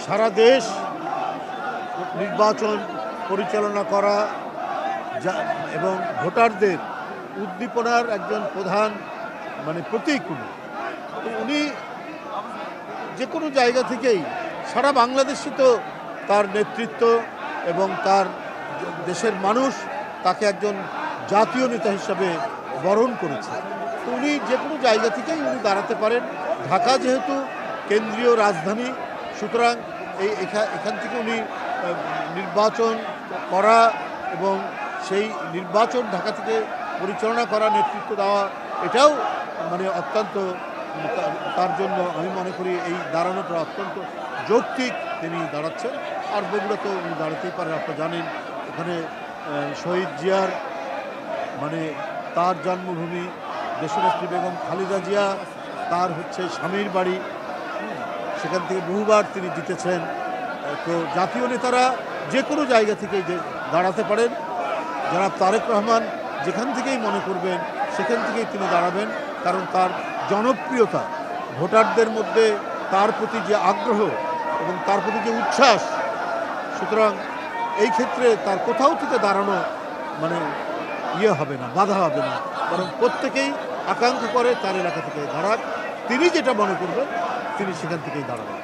সারা দেশ নির্বাচন পরিচালনা করা এবং ভোটারদের উদ্দীপনার একজন প্রধান প্রতীক উনি যে কোনো জায়গা থেকেই সারা বাংলাদেশে তো তার নেতৃত্ব এবং তার দেশের মানুষ তাকে একজন জাতীয় নেতা হিসাবে বরণ করেছে। তো উনি যে কোনো জায়গা থেকেই উনি দাঁড়াতে পারেন। ঢাকা যেহেতু কেন্দ্রীয় রাজধানী, সুতরাং এখান থেকে উনি নির্বাচন করা এবং সেই নির্বাচন ঢাকা থেকে পরিচালনা করা, নেতৃত্ব দেওয়া, এটাও অত্যন্ত তার জন্য আমি মনে করি এই দাঁড়ানোটা অত্যন্ত যৌক্তিক তিনি দাঁড়াচ্ছেন। আর বগুড়া তো উনি দাঁড়াতেই পারেন। আপনারা জানেন ওখানে শহীদ জিয়ার তার জন্মভূমি, দেশনেত্রী বেগম খালেদা জিয়া তার স্বামীর বাড়ি, সেখান থেকে বহুবার তিনি জিতেছেন। তো জাতীয় নেতারা যে কোনো জায়গা থেকেই দাঁড়াতে পারেন। জনাব তারেক রহমান যেখান থেকেই মনে করবেন সেখান থেকেই তিনি দাঁড়াবেন, কারণ তার জনপ্রিয়তা, ভোটারদের মধ্যে তার প্রতি যে আগ্রহ এবং তার প্রতি যে উচ্ছ্বাস, সুতরাং এই ক্ষেত্রে তার কোথাও থেকে দাঁড়ানো হবে না, বাধা হবে না, বরং প্রত্যেকেই আকাঙ্ক্ষা করে তার এলাকা থেকে দাঁড়াক। তিনি যেটা মনে করবেন তিনি সেখান থেকেই দাঁড়াবেন।